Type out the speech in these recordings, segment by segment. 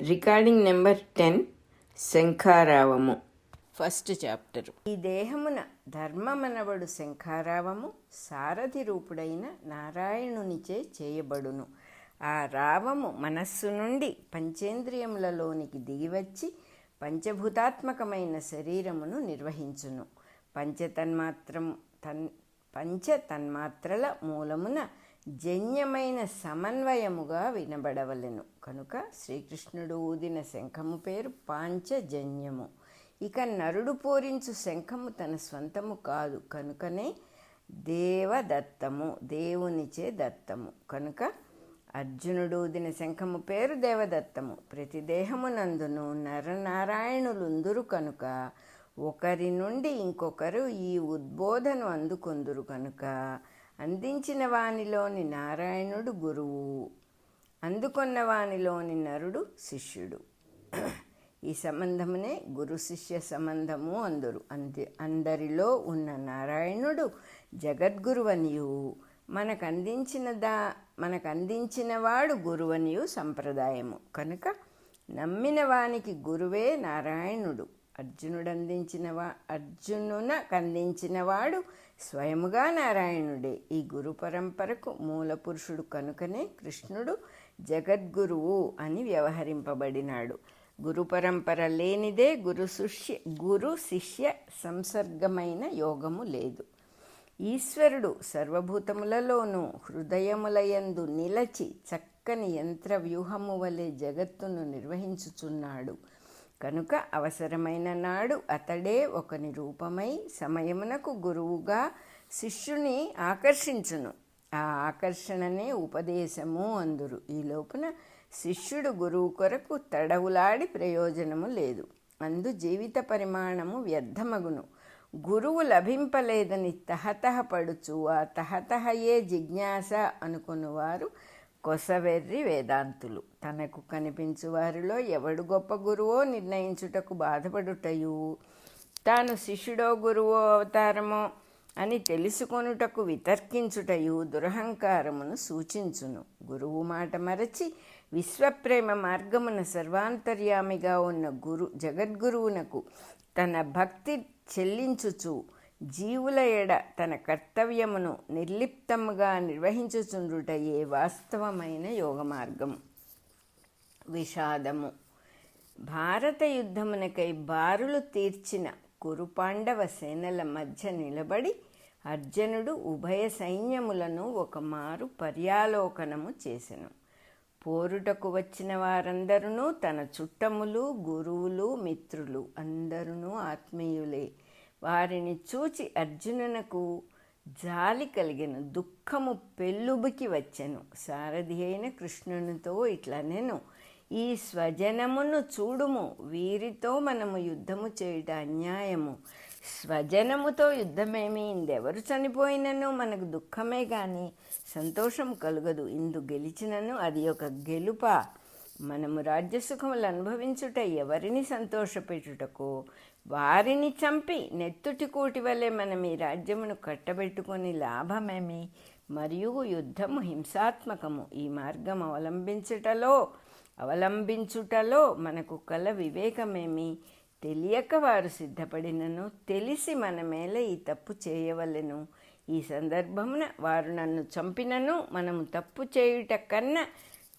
Recording number 10 శంఖారావము. First chapter. ఈ దేహమున ధర్మమనబడు శంఖారావము సారథి రూపుడైన నారాయణునిచే చేయబడును. ఆ రావము మనస్సు నుండి పంచేంద్రియములలోనికి దిగివచ్చి పంచభూతాత్మకమైన శరీరమును నిర్వహించును. పంచతన్మాత్రల మూలమున జన్యమైన సమన్వయముగా వినబడవలెను. కనుక శ్రీకృష్ణుడు ఊదిన శంఖము పేరు పాంచజన్యము. ఇక నరుడు పూరించు శంఖము తన స్వంతము కాదు కనుకనే దేవదత్తము, దేవునిచే దత్తము. కనుక అర్జునుడు ఊదిన శంఖము పేరు దేవదత్తము. ప్రతి దేహమునందును నరనారాయణులుందురు కనుక ఒకరి నుండి ఇంకొకరు ఈ ఉద్బోధను అందుకొందురు కనుక అందించిన వానిలోని నారాయణుడు గురువు, అందుకొన్న వానిలోని నరుడు శిష్యుడు. ఈ సంబంధమునే గురు శిష్య సంబంధము అందురు. అందరిలో ఉన్న నారాయణుడు జగద్గురువనియు మనకందించినవాడు గురువనియు సంప్రదాయము. కనుక నమ్మిన వానికి గురువే నారాయణుడు. అర్జునునకందించినవాడు స్వయముగా నారాయణుడే. ఈ గురు పరంపరకు మూల పురుషుడు కనుకనే కృష్ణుడు జగద్గురువు అని వ్యవహరింపబడినాడు. గురు పరంపర లేనిదే గురు శిష్య సంసర్గమైన యోగము లేదు. ఈశ్వరుడు సర్వభూతములలోనూ హృదయములయందు నిలచి చక్కని యంత్ర వ్యూహము వలె జగత్తును నిర్వహించుచున్నాడు. కనుక అవసరమైన నాడు అతడే ఒకని రూపమై సమయమునకు గురువుగా శిష్యుని ఆకర్షించును. ఆ ఆకర్షణనే ఉపదేశము అందురు. ఈ లోపున శిష్యుడు గురువు కొరకు తడవులాడి ప్రయోజనము లేదు. అందు జీవిత పరిమాణము వ్యర్థమగును. గురువు లభింపలేదని తహతహపడుచు ఆ తహతహయే జిజ్ఞాస అనుకున్నవారు కొసవెర్రి వేదాంతులు. తనకు కనిపించు వారిలో ఎవడు గొప్ప గురువో నిర్ణయించుటకు బాధపడుటయు, తాను శిష్యుడో గురువో అవతారమో అని తెలుసుకొనుటకు వితర్కించుటయు దురహంకారమును సూచించును. గురువు మాట మరచి విశ్వప్రేమ మార్గమున సర్వాంతర్యామిగా ఉన్న జగద్గురువునకు తన భక్తి చెల్లించుచు జీవుల ఎడ తన కర్తవ్యమును నిర్లిప్తముగా నిర్వహించుచుండుటయే వాస్తవమైన యోగ మార్గము. విషాదము. భారత యుద్ధమునకై బారులు తీర్చిన కురుపాండవ సేనల మధ్య నిలబడి అర్జునుడు ఉభయ సైన్యములను ఒకమారు పర్యాలోకనము చేసెను. పోరుటకు వచ్చిన వారందరూ తన చుట్టములు, గురువులు, మిత్రులు, అందరూ ఆత్మీయులే. వారిని చూచి అర్జునునకు జాలి కలిగెను, దుఃఖము పెళ్ళుబికి వచ్చెను. సారథి అయిన కృష్ణునితో ఇట్లనెను, ఈ స్వజనమును చూడుము, వీరితో మనము యుద్ధము చేయుట అన్యాయము. స్వజనముతో యుద్ధమేమి, ఇందెవరు చనిపోయినను మనకు దుఃఖమే గాని సంతోషం కలుగదు. ఇందు గెలిచినను అది ఒక గెలుపా? మనము రాజ్యసుఖములు అనుభవించుట ఎవరిని సంతోషపెట్టుటకో వారిని చంపి నెత్తుటి కూటి వలె మనం ఈ రాజ్యమును కట్టబెట్టుకొని లాభమేమి? మరియు యుద్ధము హింసాత్మకము. ఈ మార్గం అవలంబించుటలో మనకు కల వివేకమేమి? తెలియక వారు సిద్ధపడినను తెలిసి మన మేల ఈ తప్పు చేయవలెను. ఈ సందర్భమున వారు నన్ను చంపినను మనము తప్పు చేయుట కన్నా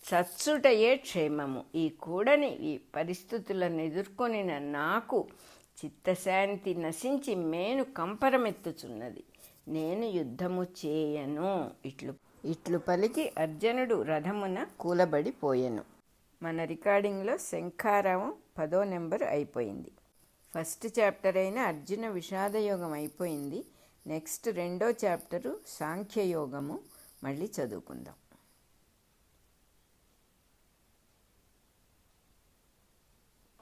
చచ్చుటయే క్షేమము. ఈ కూడని ఈ పరిస్థితులను ఎదుర్కొనిన నాకు చిత్తశాంతి నశించి మేను కంపరమెత్తుచున్నది. నేను యుద్ధము చేయను. ఇట్లు పలికి అర్జునుడు రథమున కూలబడిపోయెను. మన రికార్డింగ్లో శంఖారావం 10వ నెంబర్ అయిపోయింది. ఫస్ట్ చాప్టర్ అయిన అర్జున విషాదయోగం అయిపోయింది. నెక్స్ట్ 2వ చాప్టరు సాంఖ్యయోగము మళ్ళీ చదువుకుందాం.